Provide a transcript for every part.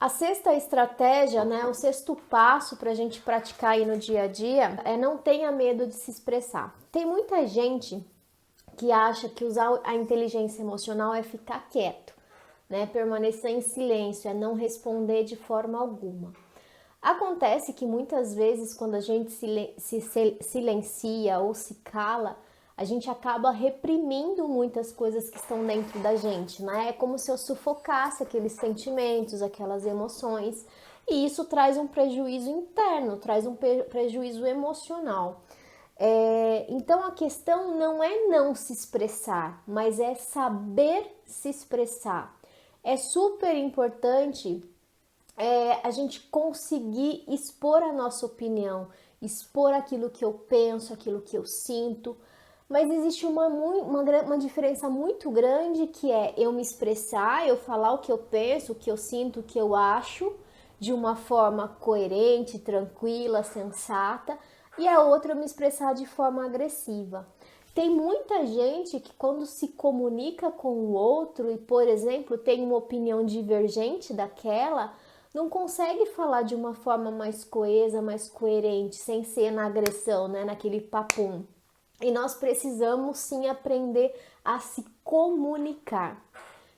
A sexta estratégia, né, o sexto passo para a gente praticar aí no dia a dia é não tenha medo de se expressar. Tem muita gente que acha que usar a inteligência emocional é ficar quieto, né, permanecer em silêncio, é não responder de forma alguma. Acontece que muitas vezes quando a gente se silencia ou se cala, a gente acaba reprimindo muitas coisas que estão dentro da gente, né? É como se eu sufocasse aqueles sentimentos, aquelas emoções, e isso traz um prejuízo interno, traz um prejuízo emocional. Então a questão não é não se expressar, mas é saber se expressar. É super importante a gente conseguir expor a nossa opinião, expor aquilo que eu penso, aquilo que eu sinto. Mas existe uma diferença muito grande que é eu me expressar, eu falar o que eu penso, o que eu sinto, o que eu acho, de uma forma coerente, tranquila, sensata, e a outra eu me expressar de forma agressiva. Tem muita gente que quando se comunica com o outro e, por exemplo, tem uma opinião divergente daquela, não consegue falar de uma forma mais coesa, mais coerente, sem ser na agressão, né, naquele papum. E nós precisamos sim aprender a se comunicar.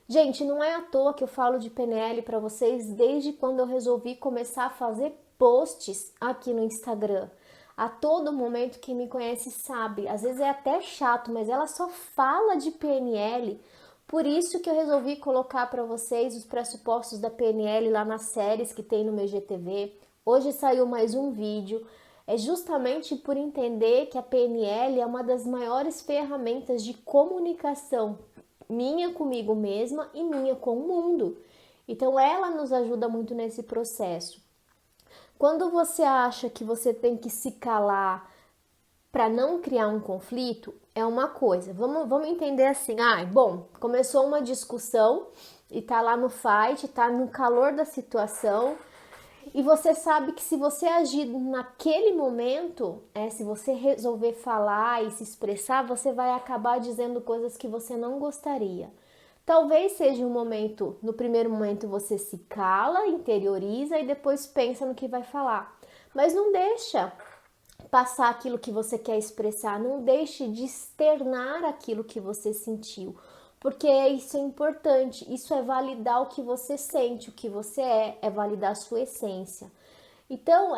Gente, não é à toa que eu falo de PNL para vocês desde quando eu resolvi começar a fazer posts aqui no Instagram. A todo momento, quem me conhece sabe, às vezes é até chato, mas ela só fala de PNL. Por isso que eu resolvi colocar para vocês os pressupostos da PNL lá nas séries que tem no meu GTV. Hoje saiu mais um vídeo. É justamente por entender que a PNL é uma das maiores ferramentas de comunicação minha comigo mesma e minha com o mundo. Então ela nos ajuda muito nesse processo. Quando você acha que você tem que se calar para não criar um conflito, é uma coisa. Vamos entender assim. Bom, começou uma discussão e tá lá no fight, tá no calor da situação. E você sabe que se você agir naquele momento, se você resolver falar e se expressar, você vai acabar dizendo coisas que você não gostaria. Talvez seja um momento, no primeiro momento você se cala, interioriza e depois pensa no que vai falar. Mas não deixa passar aquilo que você quer expressar, não deixe de externar aquilo que você sentiu, porque isso é importante, isso é validar o que você sente, o que você é validar a sua essência. Então,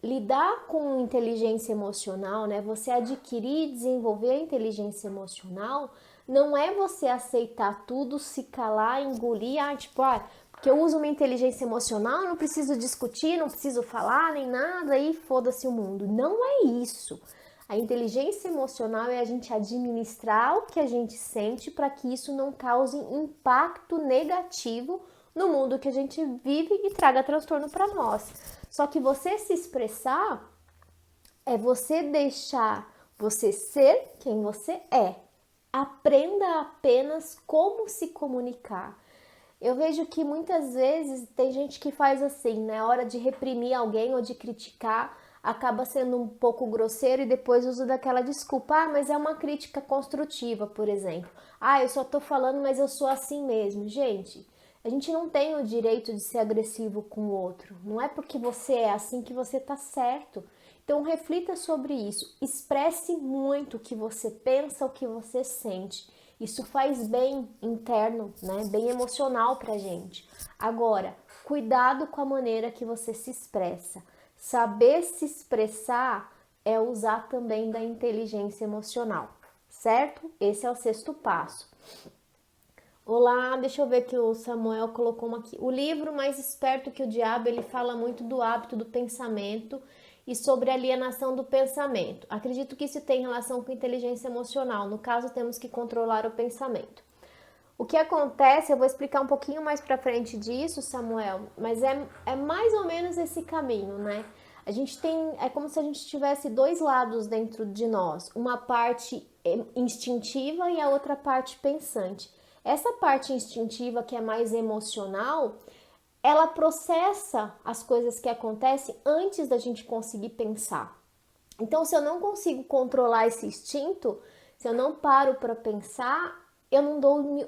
lidar com inteligência emocional, né? Você adquirir e desenvolver a inteligência emocional não é você aceitar tudo, se calar, engolir, porque eu uso uma inteligência emocional, não preciso discutir, não preciso falar nem nada e foda-se o mundo. Não é isso. A inteligência emocional é a gente administrar o que a gente sente para que isso não cause impacto negativo no mundo que a gente vive e traga transtorno para nós. Só que você se expressar é você deixar você ser quem você é. Aprenda apenas como se comunicar. Eu vejo que muitas vezes tem gente que faz assim, né? A hora de reprimir alguém ou de criticar, acaba sendo um pouco grosseiro e depois usa daquela desculpa. Mas é uma crítica construtiva, por exemplo. Eu só tô falando, mas eu sou assim mesmo. Gente, a gente não tem o direito de ser agressivo com o outro. Não é porque você é assim que você tá certo. Então reflita sobre isso. Expresse muito o que você pensa, o que você sente. Isso faz bem interno, né? Bem emocional pra gente. Agora, cuidado com a maneira que você se expressa. Saber se expressar é usar também da inteligência emocional, certo? Esse é o sexto passo. Olá, deixa eu ver que o Samuel colocou uma aqui. O livro Mais Esperto que o Diabo, ele fala muito do hábito do pensamento e sobre a alienação do pensamento. Acredito que isso tem relação com inteligência emocional. No caso, temos que controlar o pensamento. O que acontece, eu vou explicar um pouquinho mais pra frente disso, Samuel, mas é mais ou menos esse caminho, né? A gente é como se a gente tivesse dois lados dentro de nós, uma parte instintiva e a outra parte pensante. Essa parte instintiva, que é mais emocional, ela processa as coisas que acontecem antes da gente conseguir pensar. Então, se eu não consigo controlar esse instinto, se eu não paro para pensar, eu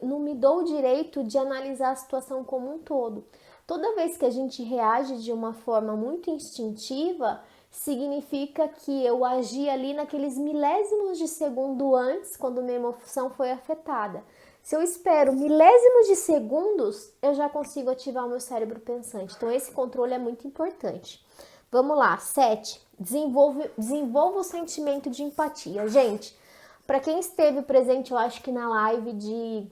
não me dou o direito de analisar a situação como um todo. Toda vez que a gente reage de uma forma muito instintiva, significa que eu agi ali naqueles milésimos de segundo antes, quando minha emoção foi afetada. Se eu espero milésimos de segundos, eu já consigo ativar o meu cérebro pensante. Então, esse controle é muito importante. Vamos lá, 7. Desenvolva o sentimento de empatia. Gente, para quem esteve presente, eu acho que na live de...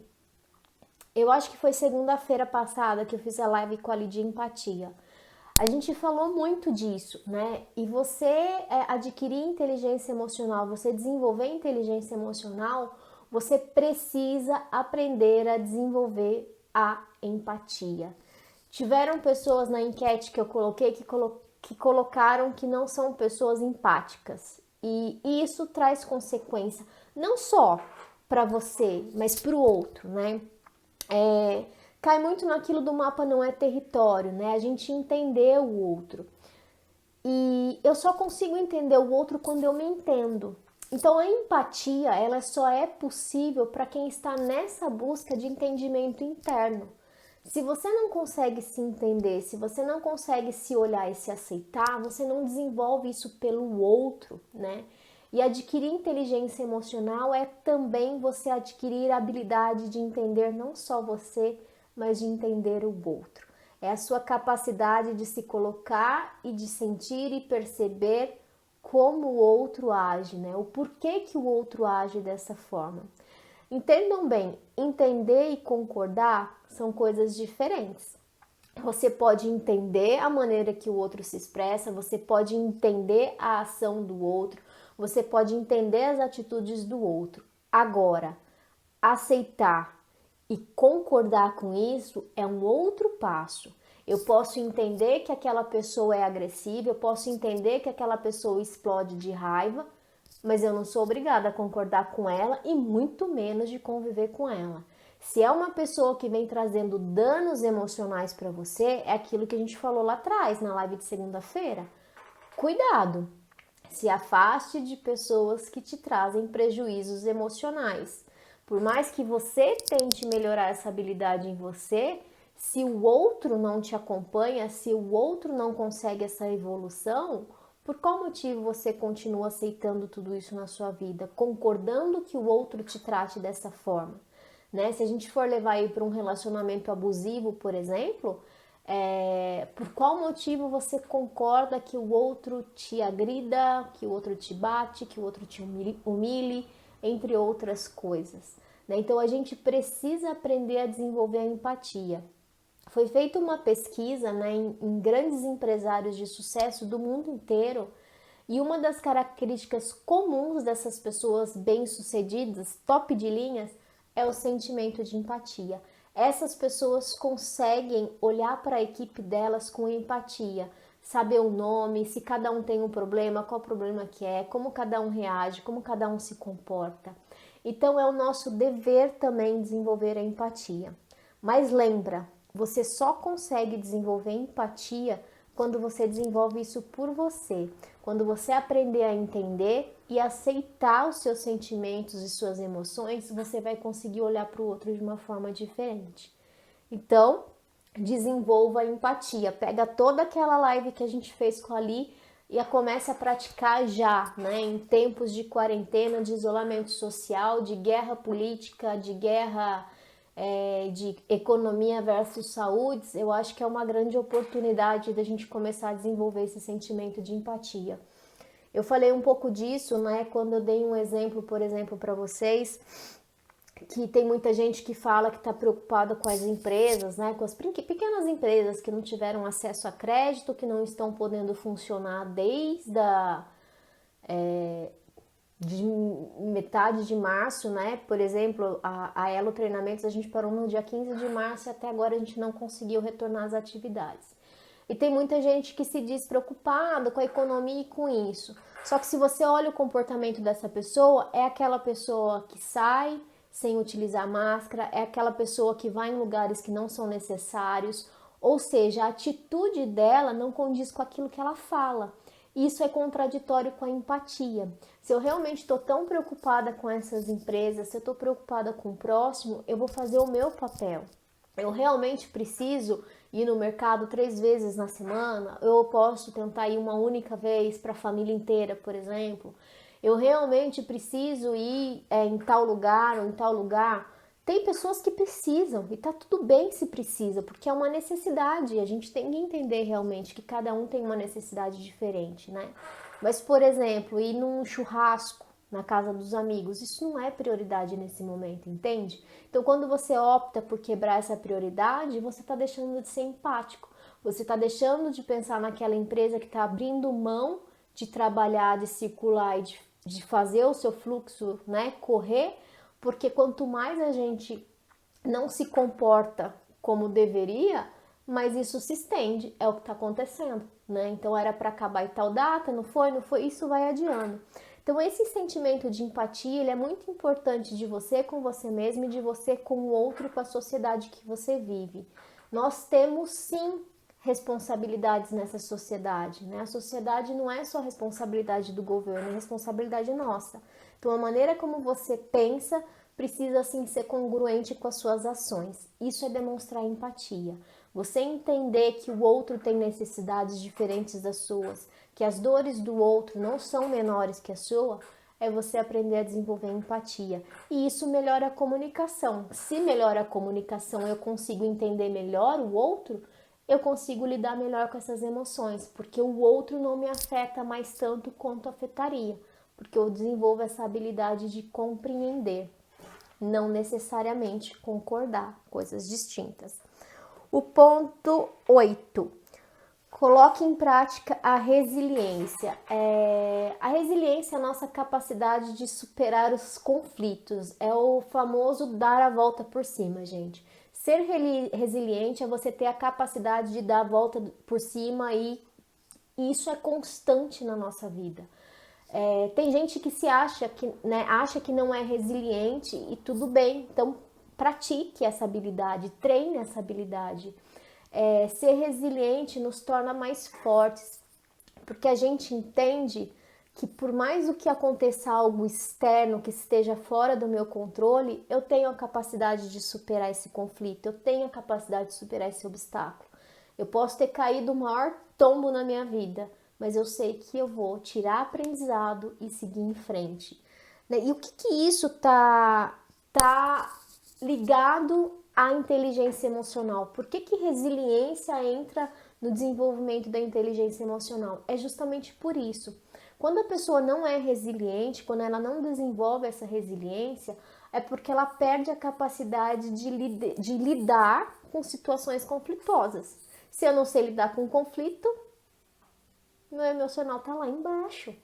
Eu acho que foi segunda-feira passada que eu fiz a live com a de empatia. A gente falou muito disso, né? E você adquirir inteligência emocional, você desenvolver inteligência emocional, você precisa aprender a desenvolver a empatia. Tiveram pessoas na enquete que eu coloquei que colocaram que não são pessoas empáticas. E isso traz consequência não só para você, mas para o outro, né? Cai muito naquilo do mapa não é território, né? A gente entender o outro. E eu só consigo entender o outro quando eu me entendo. Então a empatia, ela só é possível para quem está nessa busca de entendimento interno. Se você não consegue se entender, se você não consegue se olhar e se aceitar, você não desenvolve isso pelo outro, né? E adquirir inteligência emocional é também você adquirir a habilidade de entender não só você, mas de entender o outro. É a sua capacidade de se colocar e de sentir e perceber como o outro age, né? O porquê que o outro age dessa forma. Entendam bem, entender e concordar são coisas diferentes. Você pode entender a maneira que o outro se expressa, você pode entender a ação do outro, você pode entender as atitudes do outro. Agora, aceitar e concordar com isso é um outro passo. Eu posso entender que aquela pessoa é agressiva, eu posso entender que aquela pessoa explode de raiva, mas eu não sou obrigada a concordar com ela e muito menos de conviver com ela. Se é uma pessoa que vem trazendo danos emocionais para você, é aquilo que a gente falou lá atrás, na live de segunda-feira. Cuidado! Se afaste de pessoas que te trazem prejuízos emocionais. Por mais que você tente melhorar essa habilidade em você, se o outro não te acompanha, se o outro não consegue essa evolução, por qual motivo você continua aceitando tudo isso na sua vida, concordando que o outro te trate dessa forma? Né? Se a gente for levar aí para um relacionamento abusivo, por exemplo, por qual motivo você concorda que o outro te agrida, que o outro te bate, que o outro te humilhe, entre outras coisas, né? Então a gente precisa aprender a desenvolver a empatia. Foi feita uma pesquisa, né, em grandes empresários de sucesso do mundo inteiro, e uma das características comuns dessas pessoas bem-sucedidas, top de linhas, é o sentimento de empatia. Essas pessoas conseguem olhar para a equipe delas com empatia, saber o nome, se cada um tem um problema, qual problema que é, como cada um reage, como cada um se comporta. Então é o nosso dever também desenvolver a empatia. Mas lembra, você só consegue desenvolver empatia quando você desenvolve isso por você, quando você aprender a entender e aceitar os seus sentimentos e suas emoções, você vai conseguir olhar para o outro de uma forma diferente. Então, desenvolva a empatia, pega toda aquela live que a gente fez com a Ali e comece a praticar já, né? Em tempos de quarentena, de isolamento social, de guerra política, de guerra de economia versus saúde, eu acho que é uma grande oportunidade da gente começar a desenvolver esse sentimento de empatia. Eu falei um pouco disso, né, quando eu dei um exemplo, por exemplo, para vocês, que tem muita gente que fala que está preocupada com as empresas, né, com as pequenas empresas que não tiveram acesso a crédito, que não estão podendo funcionar desde de metade de março, né? Por exemplo, a Elo Treinamentos a gente parou no dia 15 de março e até agora a gente não conseguiu retornar às atividades. E tem muita gente que se diz preocupada com a economia e com isso. Só que se você olha o comportamento dessa pessoa, é aquela pessoa que sai sem utilizar máscara, é aquela pessoa que vai em lugares que não são necessários, ou seja, a atitude dela não condiz com aquilo que ela fala. Isso é contraditório com a empatia. Se eu realmente estou tão preocupada com essas empresas, se eu estou preocupada com o próximo, eu vou fazer o meu papel. Eu realmente preciso ir no mercado 3 vezes na semana? Eu posso tentar ir uma única vez para a família inteira, por exemplo? Eu realmente preciso ir em tal lugar ou em tal lugar? Tem pessoas que precisam e tá tudo bem se precisa, porque é uma necessidade. A gente tem que entender realmente que cada um tem uma necessidade diferente, né? Mas, por exemplo, ir num churrasco na casa dos amigos, isso não é prioridade nesse momento, entende? Então, quando você opta por quebrar essa prioridade, você está deixando de ser empático, você está deixando de pensar naquela empresa que está abrindo mão de trabalhar, de circular e de fazer o seu fluxo, né, correr, porque quanto mais a gente não se comporta como deveria, mas isso se estende, é o que está acontecendo, né? Então era para acabar em tal data, não foi, isso vai adiando. Então esse sentimento de empatia, ele é muito importante de você com você mesmo e de você com o outro, com a sociedade que você vive. Nós temos sim responsabilidades nessa sociedade, né? A sociedade não é só responsabilidade do governo, é responsabilidade nossa. Então a maneira como você pensa precisa assim ser congruente com as suas ações. Isso é demonstrar empatia. Você entender que o outro tem necessidades diferentes das suas, que as dores do outro não são menores que a sua, é você aprender a desenvolver empatia. E isso melhora a comunicação. Se melhora a comunicação, eu consigo entender melhor o outro, eu consigo lidar melhor com essas emoções, porque o outro não me afeta mais tanto quanto afetaria, porque eu desenvolvo essa habilidade de compreender, não necessariamente concordar, coisas distintas. O ponto 8. Coloque em prática a resiliência. A resiliência é a nossa capacidade de superar os conflitos. É o famoso dar a volta por cima, gente. Ser resiliente é você ter a capacidade de dar a volta por cima e isso é constante na nossa vida. Tem gente que se acha que, né, acha que não é resiliente e tudo bem. Então pratique essa habilidade, treine essa habilidade. Ser resiliente nos torna mais fortes, porque a gente entende que por mais do que aconteça algo externo que esteja fora do meu controle, eu tenho a capacidade de superar esse conflito, eu tenho a capacidade de superar esse obstáculo. Eu posso ter caído o maior tombo na minha vida, mas eu sei que eu vou tirar aprendizado e seguir em frente. E o que isso tá ligado à inteligência emocional? Por que resiliência entra no desenvolvimento da inteligência emocional? É justamente por isso. Quando a pessoa não é resiliente, quando ela não desenvolve essa resiliência, é porque ela perde a capacidade de lidar com situações conflituosas. Se eu não sei lidar com conflito, meu emocional tá lá embaixo,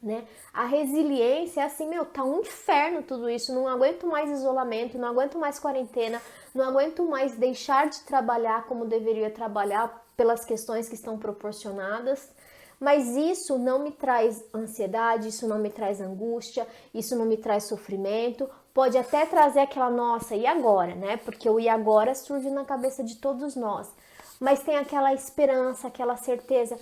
né? A resiliência é assim, tá um inferno tudo isso, não aguento mais isolamento, não aguento mais quarentena, não aguento mais deixar de trabalhar como deveria trabalhar pelas questões que estão proporcionadas, mas isso não me traz ansiedade, isso não me traz angústia, isso não me traz sofrimento, pode até trazer aquela, nossa, e agora, né? Porque o e agora surge na cabeça de todos nós, mas tem aquela esperança, aquela certeza.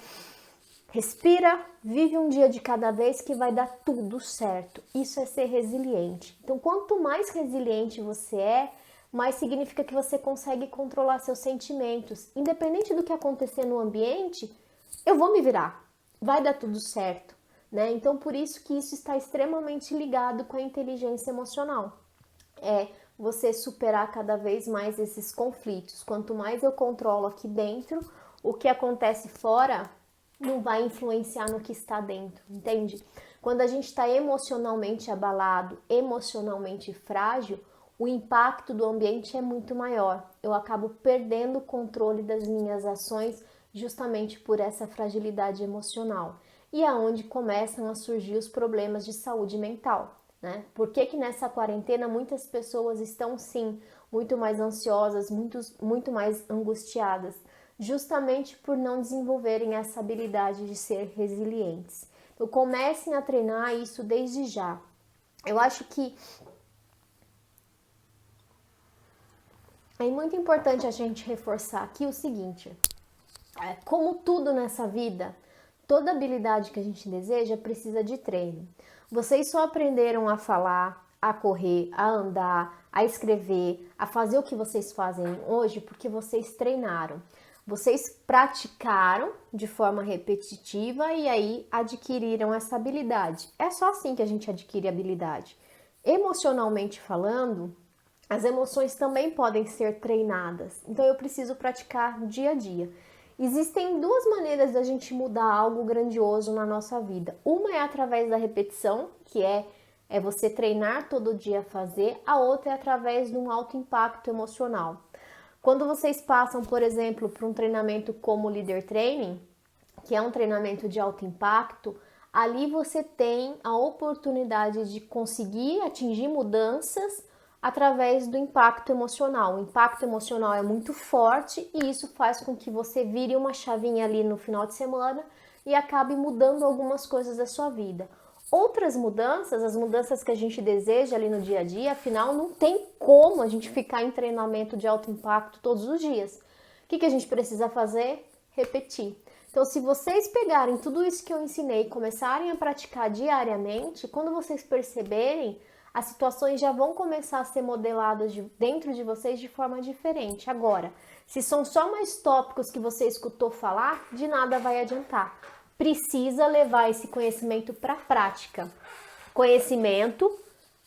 Respira, vive um dia de cada vez que vai dar tudo certo. Isso é ser resiliente. Então, quanto mais resiliente você é, mais significa que você consegue controlar seus sentimentos. Independente do que acontecer no ambiente, eu vou me virar. Vai dar tudo certo, né? Então, por isso que isso está extremamente ligado com a inteligência emocional. É você superar cada vez mais esses conflitos. Quanto mais eu controlo aqui dentro, o que acontece fora não vai influenciar no que está dentro, entende? Quando a gente está emocionalmente abalado, emocionalmente frágil, o impacto do ambiente é muito maior. Eu acabo perdendo o controle das minhas ações justamente por essa fragilidade emocional. E é onde começam a surgir os problemas de saúde mental, né? Por que nessa quarentena muitas pessoas estão sim muito mais ansiosas, muito mais angustiadas? Justamente por não desenvolverem essa habilidade de ser resilientes. Então comecem a treinar isso desde já. Eu acho que é muito importante a gente reforçar aqui o seguinte: como tudo nessa vida, Toda habilidade que a gente deseja precisa de treino. Vocês só aprenderam a falar, a correr, a andar, a escrever, a fazer o que vocês fazem hoje porque vocês treinaram. Vocês praticaram de forma repetitiva e aí adquiriram essa habilidade. É só assim que a gente adquire habilidade. Emocionalmente falando, as emoções também podem ser treinadas. Então eu preciso praticar dia a dia. Existem duas maneiras da gente mudar algo grandioso na nossa vida. Uma é através da repetição, que é você treinar todo dia a fazer. A outra é através de um alto impacto emocional. Quando vocês passam, por exemplo, por um treinamento como o Leader Training, que é um treinamento de alto impacto, ali você tem a oportunidade de conseguir atingir mudanças através do impacto emocional. O impacto emocional é muito forte e isso faz com que você vire uma chavinha ali no final de semana e acabe mudando algumas coisas da sua vida. Outras mudanças, as mudanças que a gente deseja ali no dia a dia, afinal não tem como a gente ficar em treinamento de alto impacto todos os dias. O que a gente precisa fazer? Repetir. Então, se vocês pegarem tudo isso que eu ensinei e começarem a praticar diariamente, quando vocês perceberem, as situações já vão começar a ser modeladas dentro de vocês de forma diferente. Agora, se são só mais tópicos que você escutou falar, de nada vai adiantar. Precisa levar esse conhecimento para a prática. Conhecimento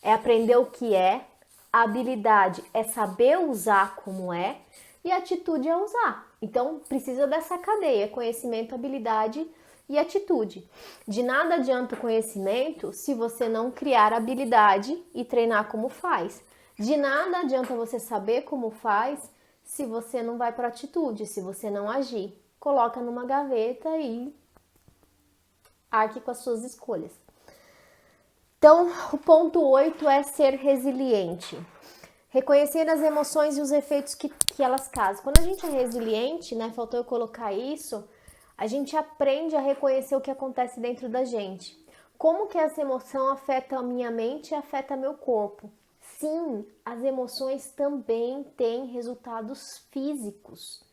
é aprender o que é, a habilidade é saber usar como é e a atitude é usar. Então, precisa dessa cadeia, conhecimento, habilidade e atitude. De nada adianta o conhecimento se você não criar habilidade e treinar como faz. De nada adianta você saber como faz se você não vai para a atitude, se você não agir. Coloca numa gaveta e arque com as suas escolhas. Então, o ponto 8 é ser resiliente. Reconhecer as emoções e os efeitos que elas causam. Quando a gente é resiliente, né, faltou eu colocar isso, a gente aprende a reconhecer o que acontece dentro da gente. Como que essa emoção afeta a minha mente e afeta meu corpo? Sim, as emoções também têm resultados físicos.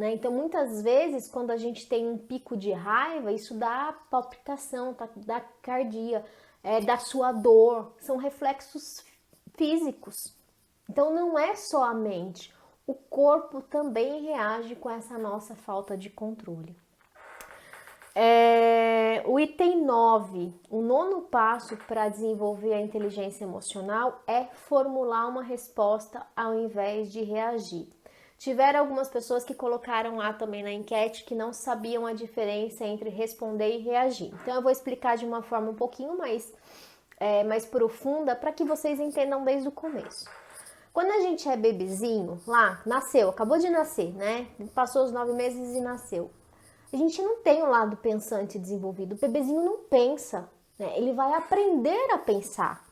Então, muitas vezes, quando a gente tem um pico de raiva, isso dá palpitação, dá cardia, dá suador, são reflexos físicos. Então, não é só a mente, o corpo também reage com essa nossa falta de controle. O item 9, o nono passo para desenvolver a inteligência emocional é formular uma resposta ao invés de reagir. Tiveram algumas pessoas que colocaram lá também na enquete que não sabiam a diferença entre responder e reagir. Então eu vou explicar de uma forma um pouquinho mais profunda para que vocês entendam desde o começo. Quando a gente é bebezinho, lá, nasceu, acabou de nascer, né? Passou os 9 meses e nasceu. A gente não tem o lado pensante desenvolvido. O bebezinho não pensa, né? Ele vai aprender a pensar.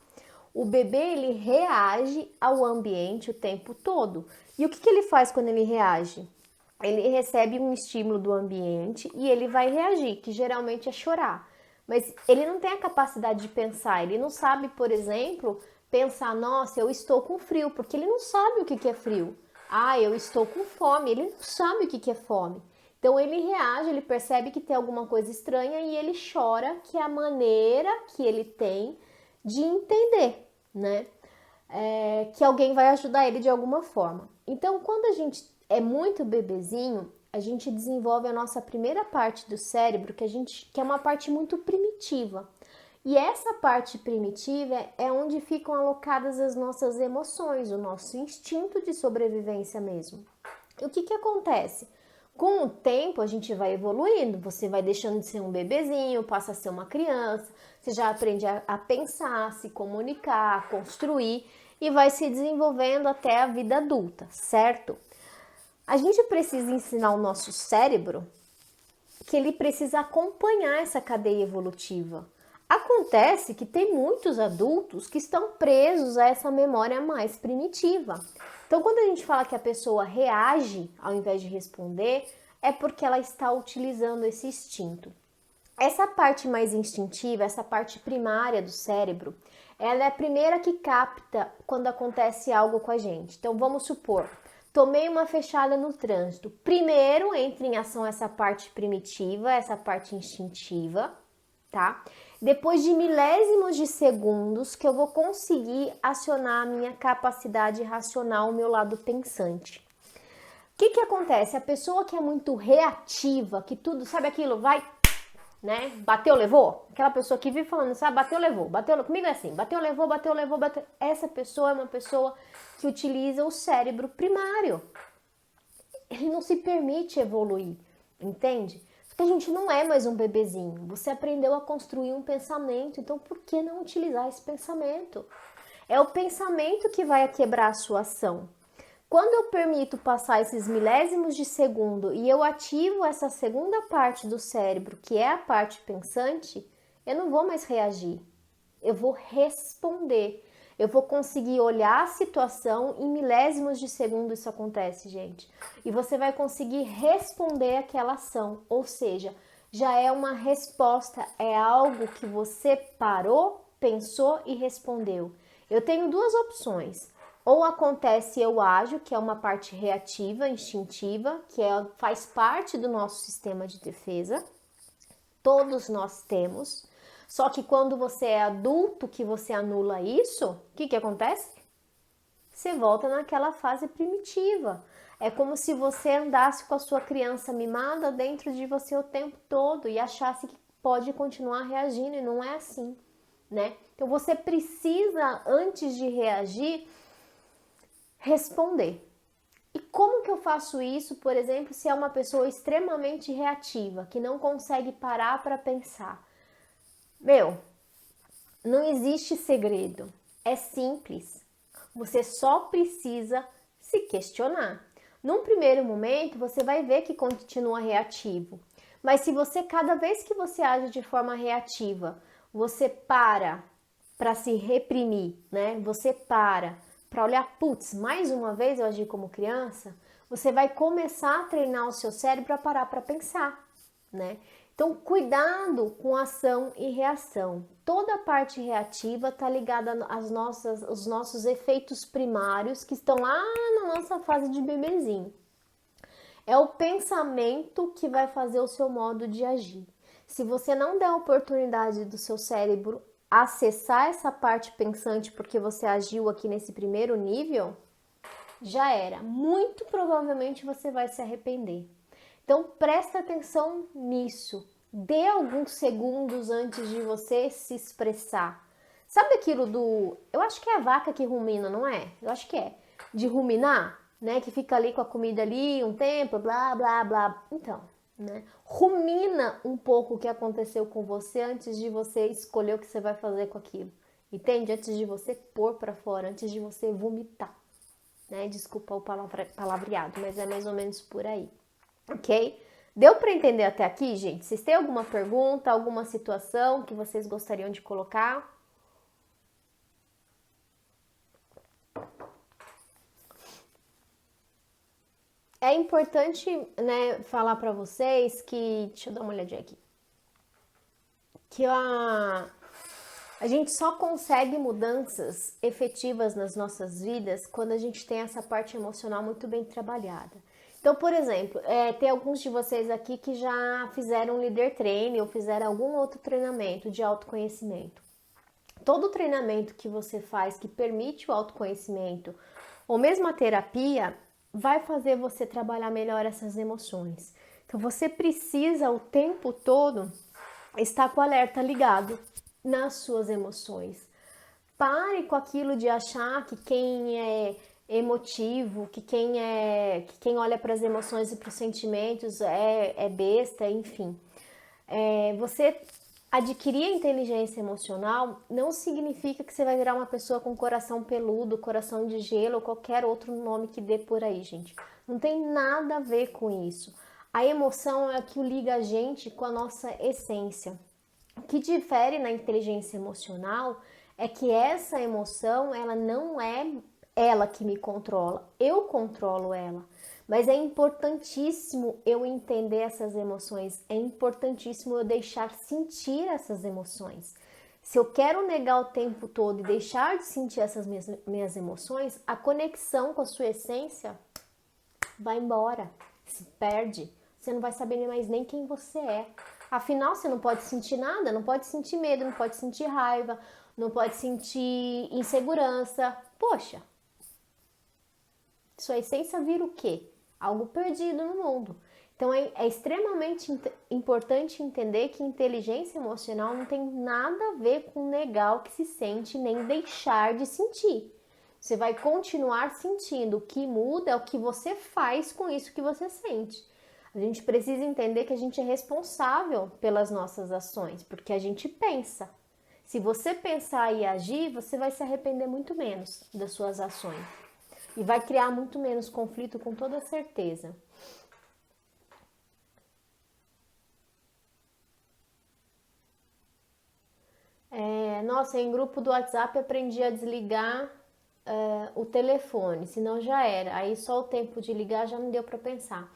O bebê, ele reage ao ambiente o tempo todo. E o que ele faz quando ele reage? Ele recebe um estímulo do ambiente e ele vai reagir, que geralmente é chorar. Mas ele não tem a capacidade de pensar, ele não sabe, por exemplo, pensar, nossa, eu estou com frio, porque ele não sabe o que é frio. Ah, eu estou com fome, ele não sabe o que é fome. Então ele reage, ele percebe que tem alguma coisa estranha e ele chora, que é a maneira que ele tem de entender, né? Que alguém vai ajudar ele de alguma forma. Então, quando a gente é muito bebezinho, a gente desenvolve a nossa primeira parte do cérebro, que é uma parte muito primitiva. E essa parte primitiva é onde ficam alocadas as nossas emoções, o nosso instinto de sobrevivência mesmo. E o que acontece? Com o tempo, a gente vai evoluindo, você vai deixando de ser um bebezinho, passa a ser uma criança, você já aprende a pensar, se comunicar, construir e vai se desenvolvendo até a vida adulta, certo? A gente precisa ensinar o nosso cérebro que ele precisa acompanhar essa cadeia evolutiva. Acontece que tem muitos adultos que estão presos a essa memória mais primitiva. Então, quando a gente fala que a pessoa reage ao invés de responder, é porque ela está utilizando esse instinto. Essa parte mais instintiva, essa parte primária do cérebro, ela é a primeira que capta quando acontece algo com a gente. Então, vamos supor, tomei uma fechada no trânsito. Primeiro entra em ação essa parte primitiva, essa parte instintiva, tá? Depois de milésimos de segundos que eu vou conseguir acionar a minha capacidade racional, o meu lado pensante. O que acontece? A pessoa que é muito reativa, que tudo, sabe aquilo, vai, né? Bateu, levou? Aquela pessoa que vive falando, sabe, bateu, levou. Comigo é assim, bateu, levou, bateu, levou, bateu. Essa pessoa é uma pessoa que utiliza o cérebro primário. Ele não se permite evoluir, entende? Porque a gente não é mais um bebezinho. Você aprendeu a construir um pensamento, então por que não utilizar esse pensamento? É o pensamento que vai quebrar a sua ação. Quando eu permito passar esses milésimos de segundo e eu ativo essa segunda parte do cérebro, que é a parte pensante, eu não vou mais reagir. Eu vou responder. Eu vou conseguir olhar a situação em milésimos de segundo, isso acontece, gente. E você vai conseguir responder aquela ação, ou seja, já é uma resposta, é algo que você parou, pensou e respondeu. Eu tenho duas opções. Ou acontece eu ajo, que é uma parte reativa, instintiva, que faz parte do nosso sistema de defesa. Todos nós temos. Só que quando você é adulto, que você anula isso, o que acontece? Você volta naquela fase primitiva. É como se você andasse com a sua criança mimada dentro de você o tempo todo e achasse que pode continuar reagindo, e não é assim, né? Então você precisa, antes de reagir, responder. E como que eu faço isso, por exemplo, se é uma pessoa extremamente reativa, que não consegue parar para pensar? Não existe segredo, é simples. Você só precisa se questionar. Num primeiro momento, você vai ver que continua reativo. Mas se você, cada vez que você age de forma reativa, você para se reprimir, né? Você para olhar, putz, mais uma vez eu agi como criança, você vai começar a treinar o seu cérebro a parar para pensar, né? Então, cuidado com ação e reação. Toda a parte reativa está ligada aos nossos efeitos primários que estão lá na nossa fase de bebezinho. É o pensamento que vai fazer o seu modo de agir. Se você não der a oportunidade do seu cérebro acessar essa parte pensante porque você agiu aqui nesse primeiro nível, já era. Muito provavelmente você vai se arrepender. Então presta atenção nisso. Dê alguns segundos antes de você se expressar. Sabe aquilo eu acho que é a vaca que rumina, não é? Eu acho que é. De ruminar, né? Que fica ali com a comida ali um tempo, blá, blá, blá. Então, né? Rumina um pouco o que aconteceu com você antes de você escolher o que você vai fazer com aquilo. Entende? Antes de você pôr para fora, antes de você vomitar. Né? Desculpa o palavreado, mas é mais ou menos por aí. Ok? Deu para entender até aqui, gente? Vocês têm alguma pergunta, alguma situação que vocês gostariam de colocar? É importante, né, falar para vocês que, deixa eu dar uma olhadinha aqui, que a gente só consegue mudanças efetivas nas nossas vidas quando a gente tem essa parte emocional muito bem trabalhada. Então, por exemplo, tem alguns de vocês aqui que já fizeram líder training ou fizeram algum outro treinamento de autoconhecimento. Todo treinamento que você faz que permite o autoconhecimento ou mesmo a terapia vai fazer você trabalhar melhor essas emoções. Então, você precisa o tempo todo estar com o alerta ligado nas suas emoções. Pare com aquilo de achar que quem é emotivo, que quem olha para as emoções e para os sentimentos é besta, enfim. Você adquirir a inteligência emocional não significa que você vai virar uma pessoa com coração peludo, coração de gelo ou qualquer outro nome que dê por aí, gente. Não tem nada a ver com isso. A emoção é o que liga a gente com a nossa essência. O que difere na inteligência emocional é que essa emoção, ela não é ela que me controla, eu controlo ela. Mas é importantíssimo eu entender essas emoções, é importantíssimo eu deixar sentir essas emoções. Se eu quero negar o tempo todo e deixar de sentir essas minhas emoções, a conexão com a sua essência vai embora, se perde. Você não vai saber mais nem quem você é. Afinal, você não pode sentir nada, não pode sentir medo, não pode sentir raiva, não pode sentir insegurança. Poxa, sua essência vira o quê? Algo perdido no mundo. Então é extremamente importante entender que inteligência emocional não tem nada a ver com negar o que se sente, nem deixar de sentir. Você vai continuar sentindo. O que muda é o que você faz com isso que você sente. A gente precisa entender que a gente é responsável pelas nossas ações, porque a gente pensa. Se você pensar e agir, você vai se arrepender muito menos das suas ações. E vai criar muito menos conflito, com toda certeza. Nossa, em grupo do WhatsApp aprendi a desligar o telefone, senão já era. Aí só o tempo de ligar já não deu para pensar.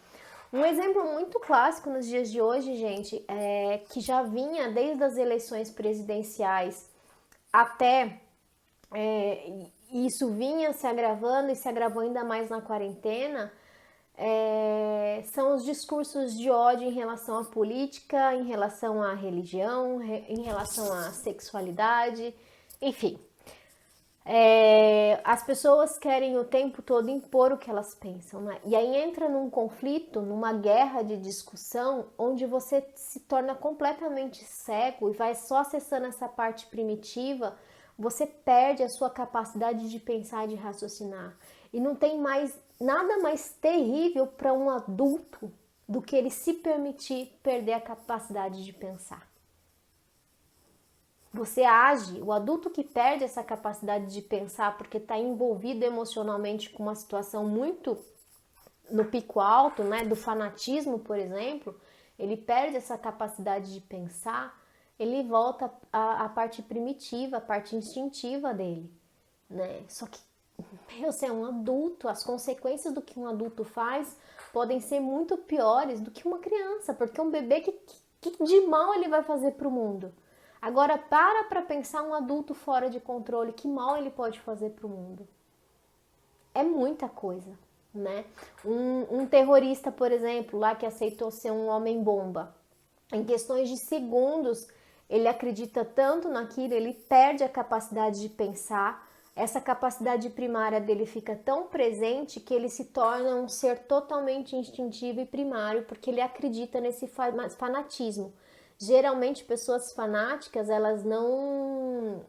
Um exemplo muito clássico nos dias de hoje, gente, é que já vinha desde as eleições presidenciais até isso vinha se agravando e se agravou ainda mais na quarentena, são os discursos de ódio em relação à política, em relação à religião, em relação à sexualidade, enfim. As pessoas querem o tempo todo impor o que elas pensam, né? E aí entra num conflito, numa guerra de discussão, onde você se torna completamente cego e vai só acessando essa parte primitiva, você perde a sua capacidade de pensar e de raciocinar. E não tem mais nada mais terrível para um adulto do que ele se permitir perder a capacidade de pensar. Você age, o adulto que perde essa capacidade de pensar porque está envolvido emocionalmente com uma situação muito no pico alto, né, do fanatismo, por exemplo, ele perde essa capacidade de pensar, ele volta à parte primitiva, à parte instintiva dele, né? Só que você é um adulto, as consequências do que um adulto faz podem ser muito piores do que uma criança, porque um bebê que de mal ele vai fazer para o mundo? Agora para pensar um adulto fora de controle, que mal ele pode fazer para o mundo? É muita coisa, né? Um terrorista, por exemplo, lá que aceitou ser um homem-bomba, em questões de segundos, ele acredita tanto naquilo, ele perde a capacidade de pensar, essa capacidade primária dele fica tão presente que ele se torna um ser totalmente instintivo e primário, porque ele acredita nesse fanatismo. Geralmente pessoas fanáticas, elas não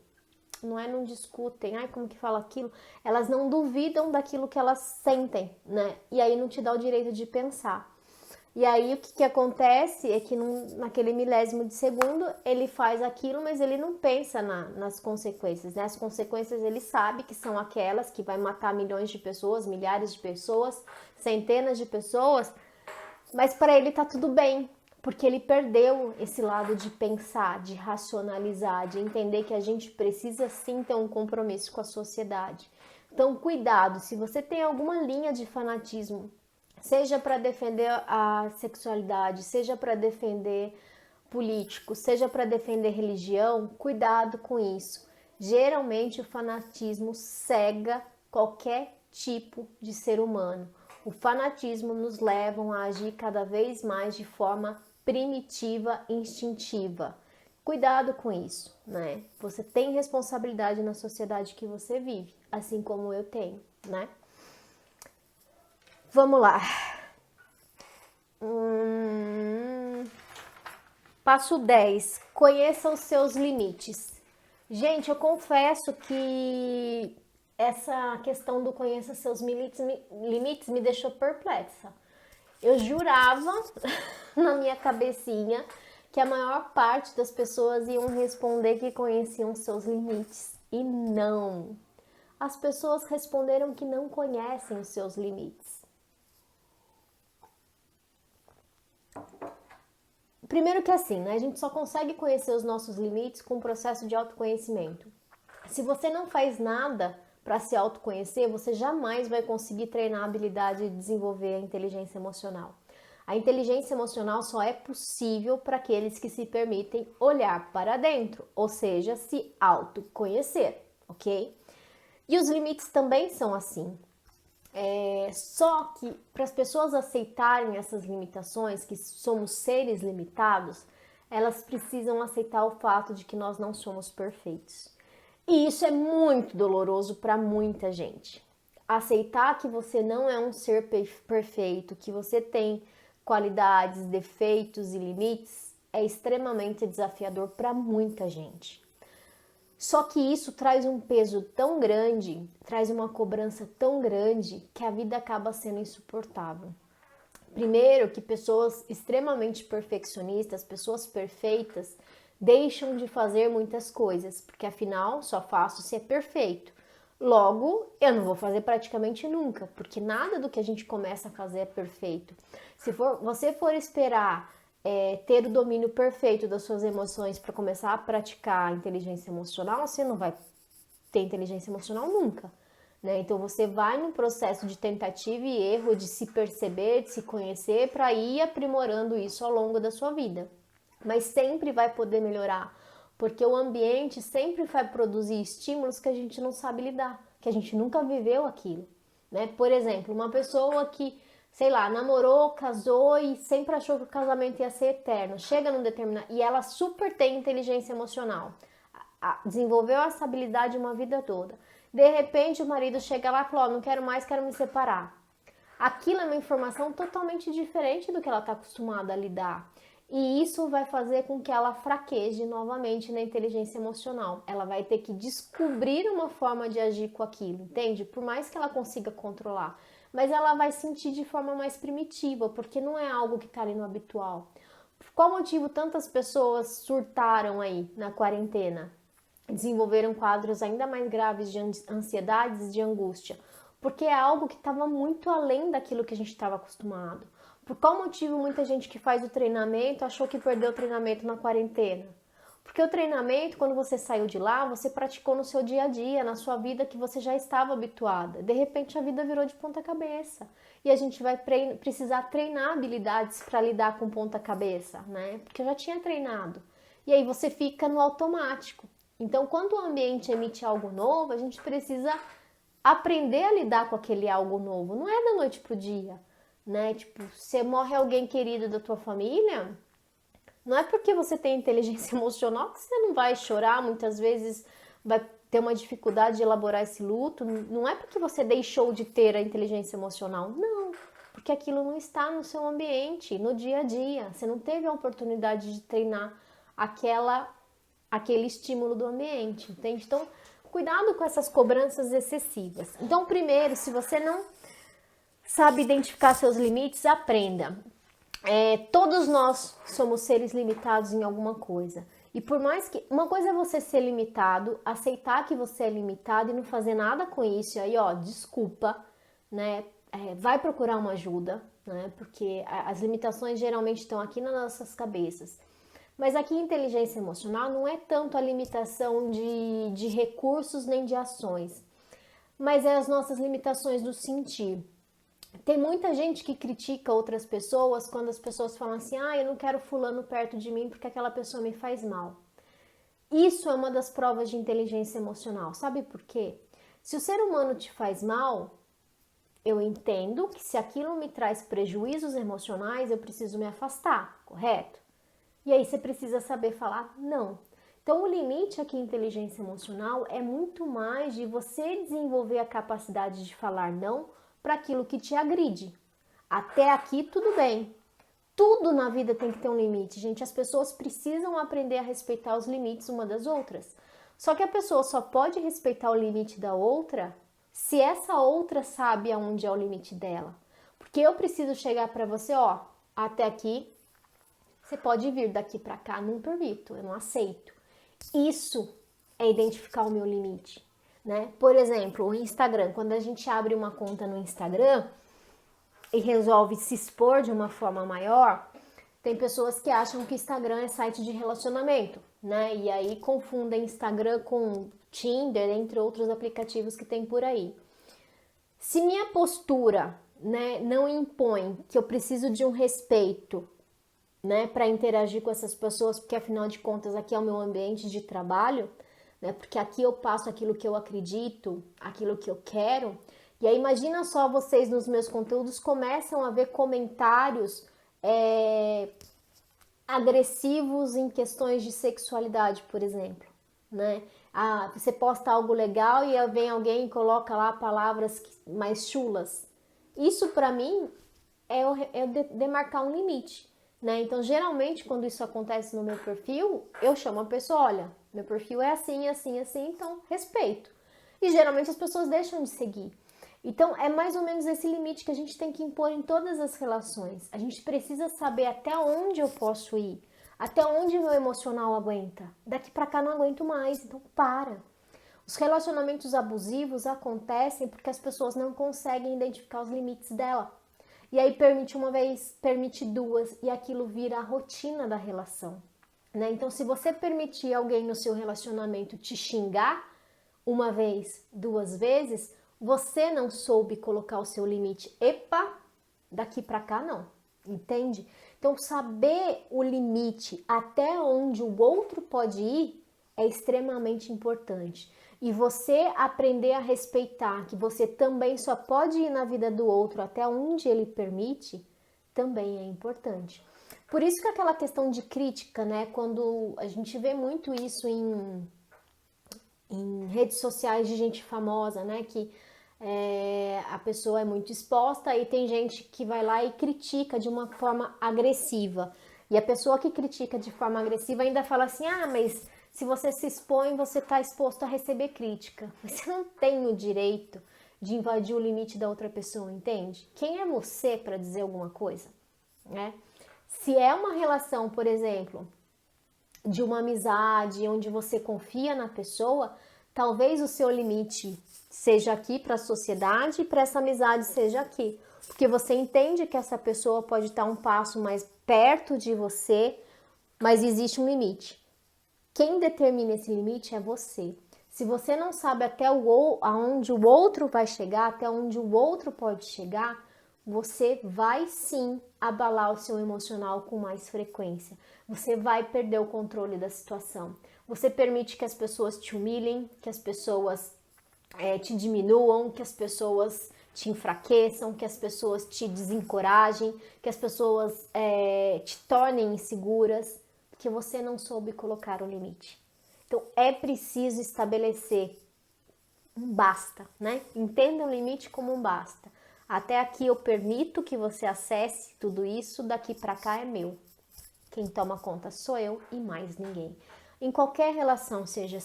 discutem, como que fala aquilo? Elas não duvidam daquilo que elas sentem, né? E aí não te dá o direito de pensar. E aí o que acontece é que naquele milésimo de segundo ele faz aquilo, mas ele não pensa nas consequências, né? As consequências ele sabe que são aquelas que vai matar milhões de pessoas, milhares de pessoas, centenas de pessoas, mas para ele tá tudo bem, porque ele perdeu esse lado de pensar, de racionalizar, de entender que a gente precisa sim ter um compromisso com a sociedade. Então, cuidado, se você tem alguma linha de fanatismo, seja para defender a sexualidade, seja para defender político, seja para defender religião, cuidado com isso. Geralmente o fanatismo cega qualquer tipo de ser humano. O fanatismo nos leva a agir cada vez mais de forma primitiva, instintiva. Cuidado com isso, né? Você tem responsabilidade na sociedade que você vive, assim como eu tenho, né? Vamos lá. Passo 10. Conheça os seus limites. Gente, eu confesso que essa questão do conheça seus limites me deixou perplexa. Eu jurava na minha cabecinha que a maior parte das pessoas iam responder que conheciam seus limites. E não. As pessoas responderam que não conhecem os seus limites. Primeiro que assim, né? A gente só consegue conhecer os nossos limites com o processo de autoconhecimento. Se você não faz nada para se autoconhecer, você jamais vai conseguir treinar a habilidade de desenvolver a inteligência emocional. A inteligência emocional só é possível para aqueles que se permitem olhar para dentro, ou seja, se autoconhecer, ok? E os limites também são assim. Só que para as pessoas aceitarem essas limitações, que somos seres limitados, elas precisam aceitar o fato de que nós não somos perfeitos. E isso é muito doloroso para muita gente. Aceitar que você não é um ser perfeito, que você tem qualidades, defeitos e limites é extremamente desafiador para muita gente. Só que isso traz um peso tão grande, traz uma cobrança tão grande que a vida acaba sendo insuportável. Primeiro, que pessoas extremamente perfeccionistas, pessoas perfeitas, deixam de fazer muitas coisas, porque afinal só faço se é perfeito. Logo, eu não vou fazer praticamente nunca, porque nada do que a gente começa a fazer é perfeito. Se você for esperar ter o domínio perfeito das suas emoções para começar a praticar inteligência emocional, você não vai ter inteligência emocional nunca. Né? Então você vai num processo de tentativa e erro, de se perceber, de se conhecer, para ir aprimorando isso ao longo da sua vida. Mas sempre vai poder melhorar, porque o ambiente sempre vai produzir estímulos que a gente não sabe lidar, que a gente nunca viveu aquilo. Né? Por exemplo, uma pessoa que, sei lá, namorou, casou e sempre achou que o casamento ia ser eterno, chega num determinado... e ela super tem inteligência emocional, desenvolveu essa habilidade uma vida toda. De repente o marido chega lá e fala, não quero mais, quero me separar. Aquilo é uma informação totalmente diferente do que ela está acostumada a lidar. E isso vai fazer com que ela fraqueje novamente na inteligência emocional. Ela vai ter que descobrir uma forma de agir com aquilo, entende? Por mais que ela consiga controlar. Mas ela vai sentir de forma mais primitiva, porque não é algo que está ali no habitual. Por qual motivo tantas pessoas surtaram aí na quarentena? Desenvolveram quadros ainda mais graves de ansiedades e de angústia, porque é algo que estava muito além daquilo que a gente estava acostumado. Por qual motivo muita gente que faz o treinamento achou que perdeu o treinamento na quarentena? Porque o treinamento, quando você saiu de lá, você praticou no seu dia a dia, na sua vida que você já estava habituada. De repente a vida virou de ponta cabeça. E a gente vai precisar treinar habilidades para lidar com ponta cabeça, né? Porque eu já tinha treinado. E aí você fica no automático. Então, quando o ambiente emite algo novo, a gente precisa aprender a lidar com aquele algo novo. Não é da noite pro dia, né? Tipo, se morre alguém querido da tua família, não é porque você tem inteligência emocional que você não vai chorar, muitas vezes vai ter uma dificuldade de elaborar esse luto. Não é porque você deixou de ter a inteligência emocional, não. Porque aquilo não está no seu ambiente, no dia a dia. Você não teve a oportunidade de treinar aquele estímulo do ambiente, entende? Então, cuidado com essas cobranças excessivas. Então, primeiro, se você não sabe identificar seus limites, aprenda. Todos nós somos seres limitados em alguma coisa. E por mais que... Uma coisa é você ser limitado, aceitar que você é limitado e não fazer nada com isso. E aí, ó, desculpa, né? Vai procurar uma ajuda, né? Porque as limitações geralmente estão aqui nas nossas cabeças. Mas aqui inteligência emocional não é tanto a limitação de recursos nem de ações, mas é as nossas limitações do sentir. Tem muita gente que critica outras pessoas quando as pessoas falam assim, eu não quero fulano perto de mim porque aquela pessoa me faz mal. Isso é uma das provas de inteligência emocional, sabe por quê? Se o ser humano te faz mal, eu entendo que se aquilo me traz prejuízos emocionais, eu preciso me afastar, correto? E aí você precisa saber falar não. Então o limite aqui em inteligência emocional é muito mais de você desenvolver a capacidade de falar não para aquilo que te agride. Até aqui tudo bem. Tudo na vida tem que ter um limite, gente. As pessoas precisam aprender a respeitar os limites uma das outras. Só que a pessoa só pode respeitar o limite da outra se essa outra sabe aonde é o limite dela. Porque eu preciso chegar para você, até aqui. Você pode vir daqui para cá, não permito, eu não aceito. Isso é identificar o meu limite, né? Por exemplo, o Instagram, quando a gente abre uma conta no Instagram e resolve se expor de uma forma maior, tem pessoas que acham que Instagram é site de relacionamento, né? E aí confundem Instagram com Tinder, entre outros aplicativos que tem por aí. Se minha postura, né, não impõe que eu preciso de um respeito, né, para interagir com essas pessoas, porque afinal de contas aqui é o meu ambiente de trabalho, né, porque aqui eu passo aquilo que eu acredito, aquilo que eu quero, E aí imagina só vocês nos meus conteúdos começam a ver comentários agressivos em questões de sexualidade, por exemplo, né? Você posta algo legal e vem alguém e coloca lá palavras mais chulas. Isso para mim é demarcar um limite, né? Então, geralmente, quando isso acontece no meu perfil, eu chamo a pessoa, olha, meu perfil é assim, assim, assim, então respeito. E geralmente as pessoas deixam de seguir. Então, é mais ou menos esse limite que a gente tem que impor em todas as relações. A gente precisa saber até onde eu posso ir, até onde meu emocional aguenta. Daqui pra cá não aguento mais, então para. Os relacionamentos abusivos acontecem porque as pessoas não conseguem identificar os limites dela. E aí permite uma vez, permite duas, e aquilo vira a rotina da relação, né? Então, se você permitir alguém no seu relacionamento te xingar uma vez, duas vezes, você não soube colocar o seu limite. Epa, daqui pra cá não, entende? Então, saber o limite até onde o outro pode ir é extremamente importante. E você aprender a respeitar que você também só pode ir na vida do outro até onde ele permite, também é importante. Por isso que aquela questão de crítica, né? Quando a gente vê muito isso em redes sociais de gente famosa, né? Que a pessoa é muito exposta e tem gente que vai lá e critica de uma forma agressiva. E a pessoa que critica de forma agressiva ainda fala assim, mas se você se expõe, você está exposto a receber crítica. Você não tem o direito de invadir o limite da outra pessoa, entende? Quem é você para dizer alguma coisa, né? Se é uma relação, por exemplo, de uma amizade, onde você confia na pessoa, talvez o seu limite seja aqui para a sociedade e para essa amizade seja aqui. Porque você entende que essa pessoa pode estar um passo mais perto de você, mas existe um limite. Quem determina esse limite é você. Se você não sabe aonde o outro vai chegar, até onde o outro pode chegar, você vai sim abalar o seu emocional com mais frequência. Você vai perder o controle da situação. Você permite que as pessoas te humilhem, que as pessoas te diminuam, que as pessoas te enfraqueçam, que as pessoas te desencorajem, que as pessoas te tornem inseguras, porque você não soube colocar o limite. Então é preciso estabelecer um basta, né? Entenda o limite como um basta. Até aqui eu permito que você acesse tudo isso, daqui para cá é meu. Quem toma conta sou eu e mais ninguém. Em qualquer relação, seja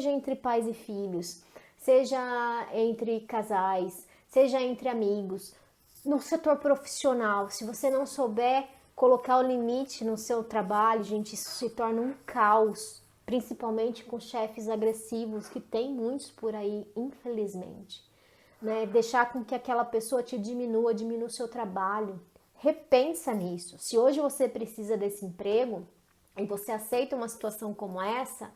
entre pais e filhos, seja entre casais, seja entre amigos, no setor profissional, se você não souber colocar o limite no seu trabalho, gente, isso se torna um caos, principalmente com chefes agressivos, que tem muitos por aí, infelizmente. Né? Deixar com que aquela pessoa te diminua o seu trabalho. Repensa nisso. Se hoje você precisa desse emprego e você aceita uma situação como essa,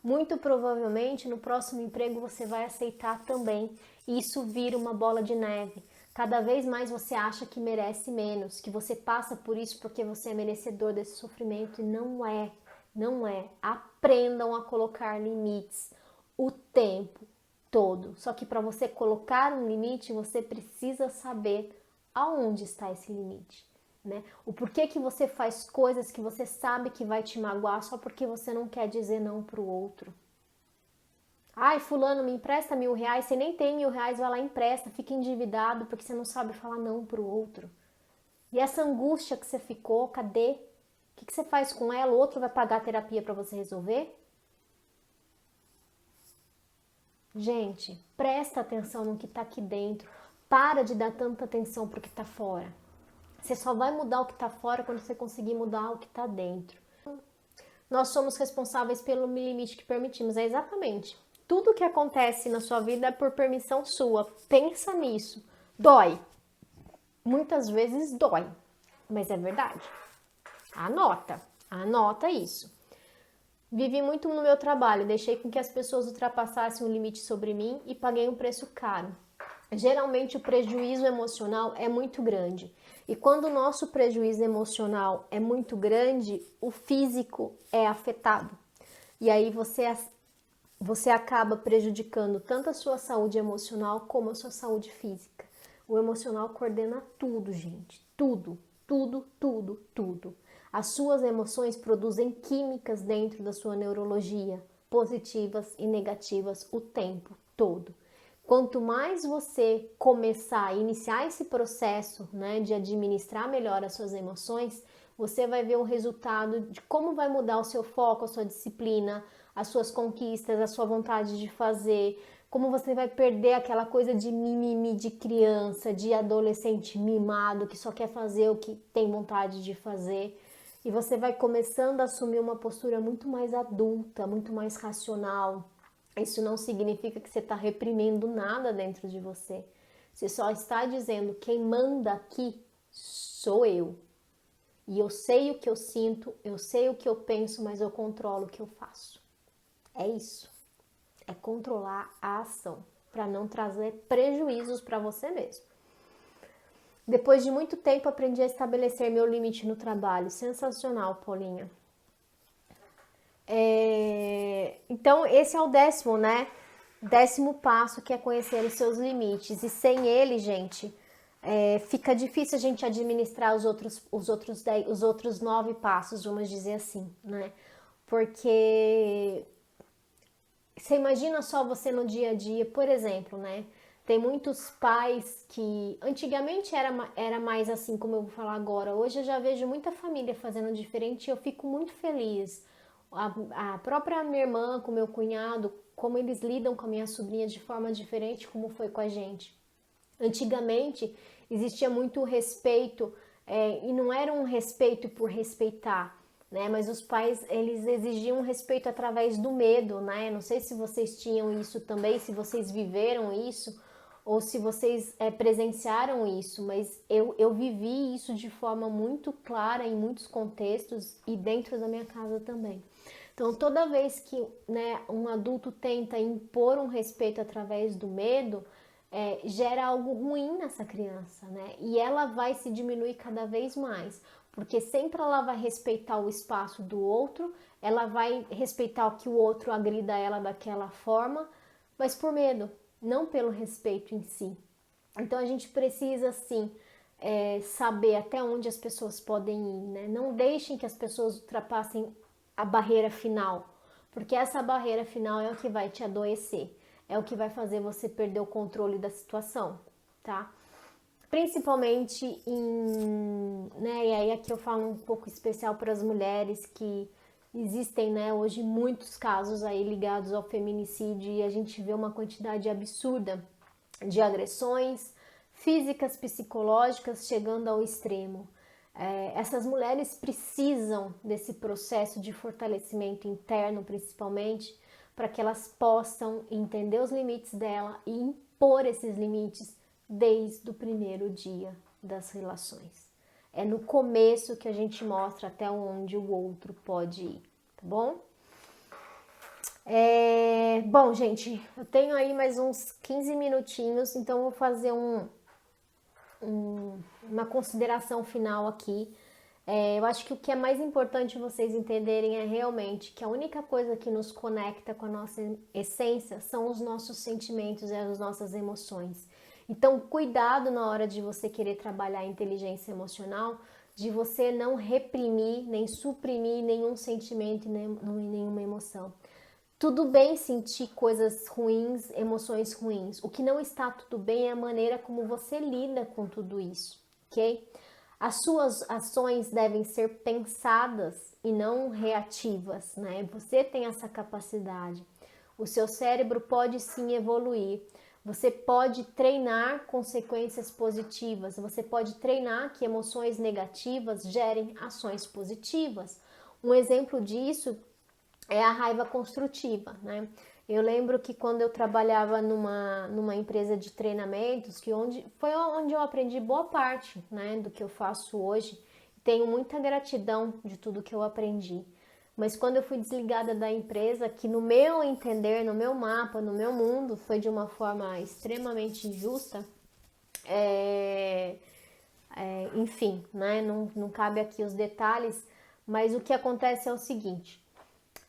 muito provavelmente no próximo emprego você vai aceitar também. E isso vira uma bola de neve. Cada vez mais você acha que merece menos, que você passa por isso porque você é merecedor desse sofrimento e não é. Não é. Aprendam a colocar limites o tempo todo. Só que para você colocar um limite, você precisa saber aonde está esse limite, né? O porquê que você faz coisas que você sabe que vai te magoar só porque você não quer dizer não pro outro. Ai, fulano, me empresta R$1.000, você nem tem R$1.000, vai lá e empresta, fica endividado porque você não sabe falar não pro outro. E essa angústia que você ficou, cadê? O que você faz com ela? O outro vai pagar a terapia para você resolver? Gente, presta atenção no que tá aqui dentro. Para de dar tanta atenção pro que tá fora. Você só vai mudar o que tá fora quando você conseguir mudar o que tá dentro. Nós somos responsáveis pelo limite que permitimos. É exatamente. Tudo que acontece na sua vida é por permissão sua. Pensa nisso. Dói. Muitas vezes dói. Mas é verdade. Anota isso. Vivi muito no meu trabalho, deixei com que as pessoas ultrapassassem o limite sobre mim e paguei um preço caro. Geralmente o prejuízo emocional é muito grande. E quando o nosso prejuízo emocional é muito grande, o físico é afetado. E aí você você acaba prejudicando tanto a sua saúde emocional como a sua saúde física. O emocional coordena tudo, gente. Tudo, tudo, tudo, tudo. As suas emoções produzem químicas dentro da sua neurologia, positivas e negativas o tempo todo. Quanto mais você começar a iniciar esse processo, né, de administrar melhor as suas emoções, você vai ver o resultado de como vai mudar o seu foco, a sua disciplina, as suas conquistas, a sua vontade de fazer, como você vai perder aquela coisa de mimimi de criança, de adolescente mimado que só quer fazer o que tem vontade de fazer. E você vai começando a assumir uma postura muito mais adulta, muito mais racional. Isso não significa que você está reprimindo nada dentro de você. Você só está dizendo: quem manda aqui sou eu. E eu sei o que eu sinto, eu sei o que eu penso, mas eu controlo o que eu faço. É isso. É controlar a ação, para não trazer prejuízos para você mesmo. Depois de muito tempo, aprendi a estabelecer meu limite no trabalho. Sensacional, Paulinha. Então, esse é o 10º, né? 10º passo, que é conhecer os seus limites. E sem ele, gente, fica difícil a gente administrar os outros 9 passos, vamos dizer assim, né? Porque você imagina só você no dia a dia, por exemplo, né? Tem muitos pais que antigamente era mais assim, como eu vou falar agora. Hoje eu já vejo muita família fazendo diferente e eu fico muito feliz. A própria minha irmã com meu cunhado, como eles lidam com a minha sobrinha de forma diferente, como foi com a gente. Antigamente existia muito respeito, e não era um respeito por respeitar, né? Mas os pais, eles exigiam respeito através do medo, né? Não sei se vocês tinham isso também, se vocês viveram isso ou se vocês presenciaram isso, mas eu vivi isso de forma muito clara em muitos contextos e dentro da minha casa também. Então, toda vez que, né, um adulto tenta impor um respeito através do medo, gera algo ruim nessa criança, né? E ela vai se diminuir cada vez mais, porque sempre ela vai respeitar o espaço do outro, ela vai respeitar o que o outro agrida ela daquela forma, mas por medo, não pelo respeito em si. Então a gente precisa sim saber até onde as pessoas podem ir, né? Não deixem que as pessoas ultrapassem a barreira final, porque essa barreira final é o que vai te adoecer, é o que vai fazer você perder o controle da situação, tá? Principalmente né, e aí aqui eu falo um pouco especial para as mulheres que existem, né, hoje muitos casos aí ligados ao feminicídio e a gente vê uma quantidade absurda de agressões físicas, psicológicas, chegando ao extremo. Essas mulheres precisam desse processo de fortalecimento interno, principalmente, para que elas possam entender os limites dela e impor esses limites desde o primeiro dia das relações. É no começo que a gente mostra até onde o outro pode ir, tá bom? Bom, gente, eu tenho aí mais uns 15 minutinhos, então eu vou fazer uma consideração final aqui. Eu acho que o que é mais importante vocês entenderem é realmente que a única coisa que nos conecta com a nossa essência são os nossos sentimentos e as nossas emoções. Então, cuidado na hora de você querer trabalhar a inteligência emocional, de você não reprimir, nem suprimir nenhum sentimento e nenhuma emoção. Tudo bem sentir coisas ruins, emoções ruins. O que não está tudo bem é a maneira como você lida com tudo isso, ok? As suas ações devem ser pensadas e não reativas, né? Você tem essa capacidade. O seu cérebro pode sim evoluir. Você pode treinar consequências positivas. Você pode treinar que emoções negativas gerem ações positivas. Um exemplo disso é a raiva construtiva, né? Eu lembro que quando eu trabalhava numa empresa de treinamentos, foi onde eu aprendi boa parte, né, do que eu faço hoje. Tenho muita gratidão de tudo que eu aprendi. Mas quando eu fui desligada da empresa, que no meu entender, no meu mapa, no meu mundo, foi de uma forma extremamente injusta, enfim, né, não cabe aqui os detalhes, mas o que acontece é o seguinte: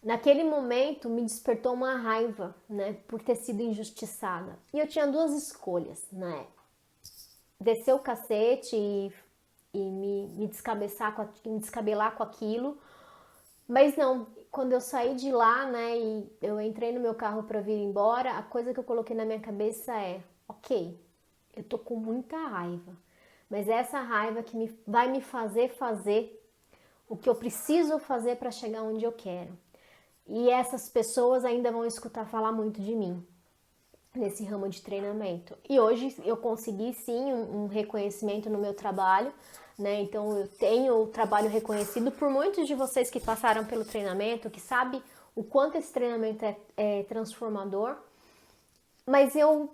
Naquele momento me despertou uma raiva, né, por ter sido injustiçada. E eu tinha duas escolhas, né? Descer o cacete e me descabeçar me descabelar com aquilo. Mas não, quando eu saí de lá, né, e eu entrei no meu carro para vir embora, a coisa que eu coloquei na minha cabeça é, ok, eu tô com muita raiva, mas é essa raiva que vai me fazer o que eu preciso fazer para chegar onde eu quero. E essas pessoas ainda vão escutar falar muito de mim nesse ramo de treinamento. E hoje eu consegui sim um reconhecimento no meu trabalho, né? Então eu tenho o trabalho reconhecido por muitos de vocês que passaram pelo treinamento, que sabem o quanto esse treinamento é transformador. Mas eu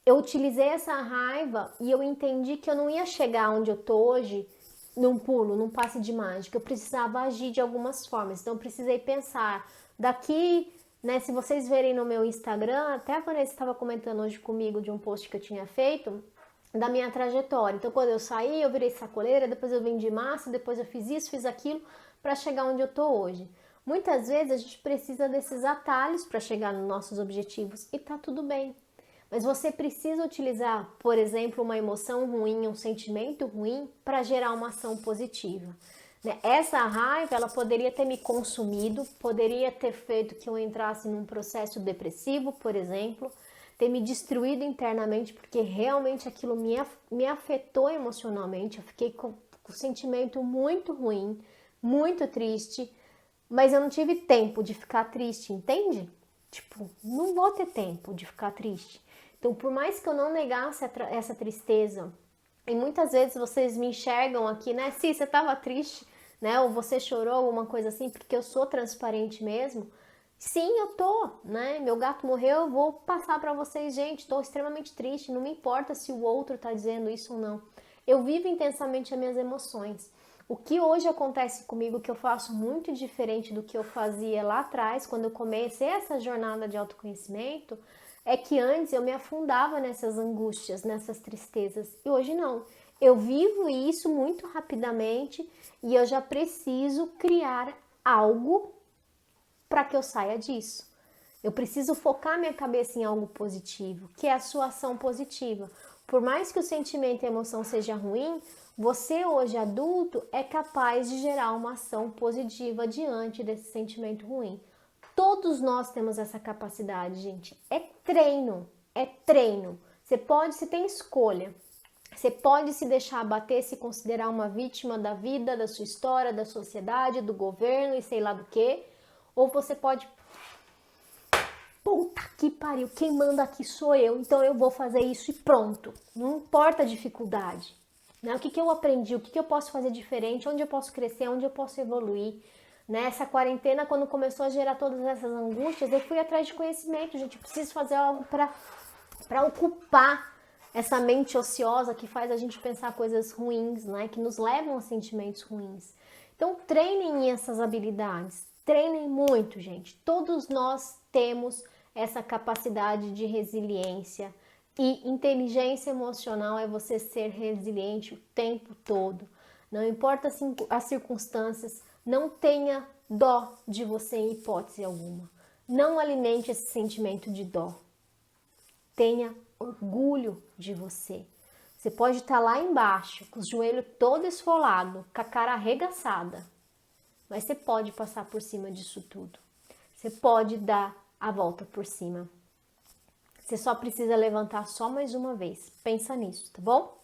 utilizei essa raiva e eu entendi que eu não ia chegar onde eu tô hoje num pulo, num passe de mágica. Eu precisava agir de algumas formas. Então eu precisei pensar daqui, né? Se vocês verem no meu Instagram, até a Vanessa estava comentando hoje comigo de um post que eu tinha feito da minha trajetória. Então quando eu saí, eu virei sacoleira, depois eu vendi massa, depois eu fiz isso, fiz aquilo para chegar onde eu tô hoje. Muitas vezes a gente precisa desses atalhos para chegar nos nossos objetivos e tá tudo bem. Mas você precisa utilizar, por exemplo, uma emoção ruim, um sentimento ruim para gerar uma ação positiva. Essa raiva, ela poderia ter me consumido, poderia ter feito que eu entrasse num processo depressivo, por exemplo, ter me destruído internamente, porque realmente aquilo me afetou emocionalmente. Eu fiquei com um sentimento muito ruim, muito triste, mas eu não tive tempo de ficar triste, entende? Tipo, não vou ter tempo de ficar triste. Então, por mais que eu não negasse essa tristeza, e muitas vezes vocês me enxergam aqui, né? Se você tava triste, né? Ou você chorou, alguma coisa assim, porque eu sou transparente mesmo. Sim, eu tô, né? Meu gato morreu, eu vou passar para vocês, gente, tô extremamente triste, não me importa se o outro tá dizendo isso ou não. Eu vivo intensamente as minhas emoções. O que hoje acontece comigo, que eu faço muito diferente do que eu fazia lá atrás, quando eu comecei essa jornada de autoconhecimento, é que antes eu me afundava nessas angústias, nessas tristezas, e hoje não. Eu vivo isso muito rapidamente e eu já preciso criar algo para que eu saia disso. Eu preciso focar minha cabeça em algo positivo, que é a sua ação positiva. Por mais que o sentimento e a emoção seja ruim, você hoje adulto é capaz de gerar uma ação positiva diante desse sentimento ruim. Todos nós temos essa capacidade, gente. É treino, é treino. Você tem escolha. Você pode se deixar abater, se considerar uma vítima da vida, da sua história, da sociedade, do governo e sei lá do que. Ou você pode, puta que pariu, quem manda aqui sou eu, então eu vou fazer isso e pronto. Não importa a dificuldade. Né? O que eu aprendi, o que eu posso fazer diferente, onde eu posso crescer, onde eu posso evoluir. Nessa quarentena, quando começou a gerar todas essas angústias, eu fui atrás de conhecimento, gente. Eu preciso fazer algo para ocupar essa mente ociosa que faz a gente pensar coisas ruins, né? Que nos levam a sentimentos ruins. Então, treinem essas habilidades. Treinem muito, gente. Todos nós temos essa capacidade de resiliência. E inteligência emocional é você ser resiliente o tempo todo. Não importa as circunstâncias, não tenha dó de você em hipótese alguma. Não alimente esse sentimento de dó. Tenha orgulho de você. Você pode estar lá embaixo, com o joelho todo esfolado, com a cara arregaçada, mas você pode passar por cima disso tudo. Você pode dar a volta por cima. Você só precisa levantar só mais uma vez. Pensa nisso, tá bom?